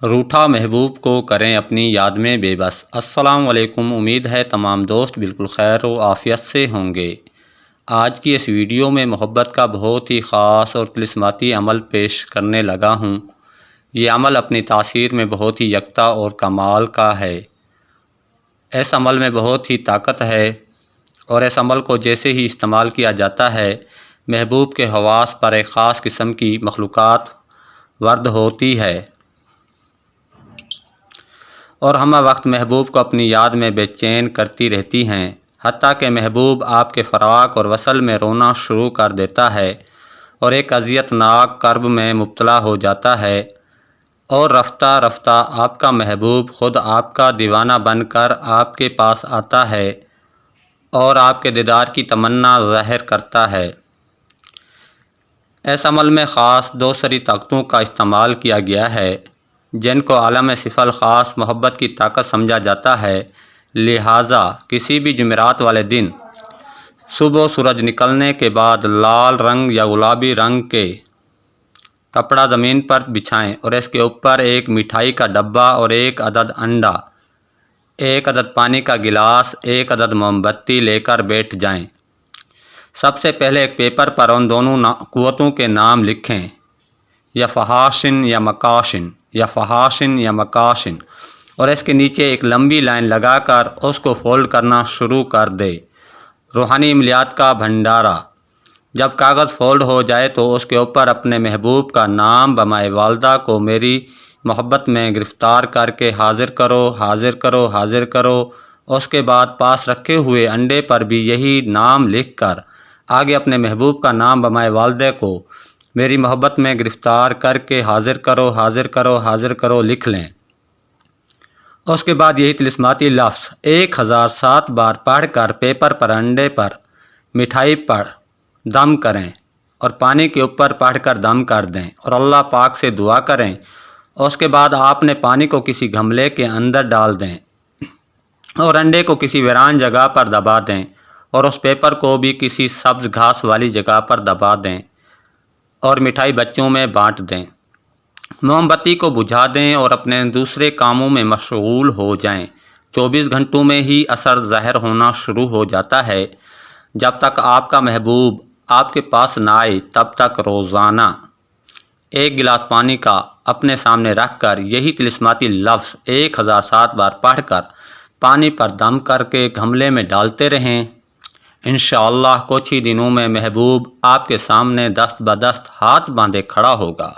روٹھا محبوب کو کریں اپنی یاد میں بے بس۔ السلام علیکم، امید ہے تمام دوست بالکل خیر و عافیت سے ہوں گے۔ آج کی اس ویڈیو میں محبت کا بہت ہی خاص اور طلسماتی عمل پیش کرنے لگا ہوں۔ یہ عمل اپنی تاثیر میں بہت ہی یکتا اور کمال کا ہے۔ اس عمل میں بہت ہی طاقت ہے اور اس عمل کو جیسے ہی استعمال کیا جاتا ہے، محبوب کے حواس پر ایک خاص قسم کی مخلوقات ورد ہوتی ہے اور ہمہ وقت محبوب کو اپنی یاد میں بے چین کرتی رہتی ہیں، حتیٰ کہ محبوب آپ کے فراق اور وصل میں رونا شروع کر دیتا ہے اور ایک اذیت ناک کرب میں مبتلا ہو جاتا ہے، اور رفتہ رفتہ آپ کا محبوب خود آپ کا دیوانہ بن کر آپ کے پاس آتا ہے اور آپ کے دیدار کی تمنا ظاہر کرتا ہے۔ اس عمل میں خاص دو سری طاقتوں کا استعمال کیا گیا ہے، جن کو عالم صفل خاص محبت کی طاقت سمجھا جاتا ہے۔ لہٰذا کسی بھی جمعرات والے دن صبح سورج نکلنے کے بعد لال رنگ یا گلابی رنگ کے کپڑا زمین پر بچھائیں اور اس کے اوپر ایک مٹھائی کا ڈبہ اور ایک عدد انڈا، ایک عدد پانی کا گلاس، ایک عدد موم بتی لے کر بیٹھ جائیں۔ سب سے پہلے ایک پیپر پر ان دونوں قوتوں کے نام لکھیں، یا فحاشن یا مکاشن، یا فحاشن یا مکاشن، اور اس کے نیچے ایک لمبی لائن لگا کر اس کو فولڈ کرنا شروع کر دے۔ روحانی عملیات کا بھنڈارا۔ جب کاغذ فولڈ ہو جائے تو اس کے اوپر اپنے محبوب کا نام بمائے والدہ کو میری محبت میں گرفتار کر کے حاضر کرو، حاضر کرو، حاضر کرو۔ اس کے بعد پاس رکھے ہوئے انڈے پر بھی یہی نام لکھ کر آگے اپنے محبوب کا نام بمائے والدہ کو میری محبت میں گرفتار کر کے حاضر کرو، حاضر کرو، حاضر کرو لکھ لیں۔ اس کے بعد یہی طلسماتی لفظ 1007 بار پڑھ کر پیپر پر، انڈے پر، مٹھائی پر دم کریں اور پانی کے اوپر پڑھ کر دم کر دیں اور اللہ پاک سے دعا کریں۔ اس کے بعد آپ نے پانی کو کسی گملے کے اندر ڈال دیں اور انڈے کو کسی ویران جگہ پر دبا دیں اور اس پیپر کو بھی کسی سبز گھاس والی جگہ پر دبا دیں اور مٹھائی بچوں میں بانٹ دیں۔ موم بتی کو بجھا دیں اور اپنے دوسرے کاموں میں مشغول ہو جائیں۔ 24 گھنٹوں میں ہی اثر ظاہر ہونا شروع ہو جاتا ہے۔ جب تک آپ کا محبوب آپ کے پاس نہ آئے تب تک روزانہ ایک گلاس پانی کا اپنے سامنے رکھ کر یہی طلسماتی لفظ 1007 بار پڑھ کر پانی پر دم کر کے گملے میں ڈالتے رہیں۔ انشاءاللہ کچھ ہی دنوں میں محبوب آپ کے سامنے دست بدست ہاتھ باندھے کھڑا ہوگا۔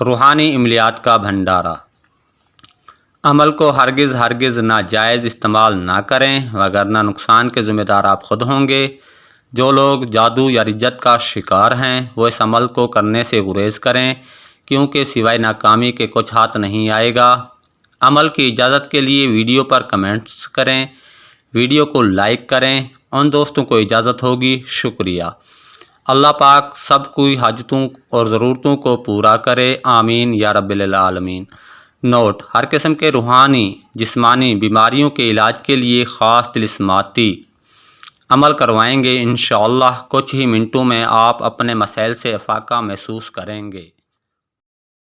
روحانی عملیات کا بھنڈارا۔ عمل کو ہرگز ہرگز ناجائز استعمال نہ کریں، وگرنہ نقصان کے ذمہ دار آپ خود ہوں گے۔ جو لوگ جادو یا رجت کا شکار ہیں وہ اس عمل کو کرنے سے گریز کریں، کیونکہ سوائے ناکامی کے کچھ ہاتھ نہیں آئے گا۔ عمل کی اجازت کے لیے ویڈیو پر کمنٹس کریں، ویڈیو کو لائک کریں۔ ان دوستوں کو اجازت ہوگی۔ شکریہ۔ اللہ پاک سب کوئی حاجتوں اور ضرورتوں کو پورا کرے، آمین یا رب العالمین۔ نوٹ: ہر قسم کے روحانی جسمانی بیماریوں کے علاج کے لیے خاص طلسماتی عمل کروائیں گے۔ انشاءاللہ کچھ ہی منٹوں میں آپ اپنے مسائل سے افاقہ محسوس کریں گے۔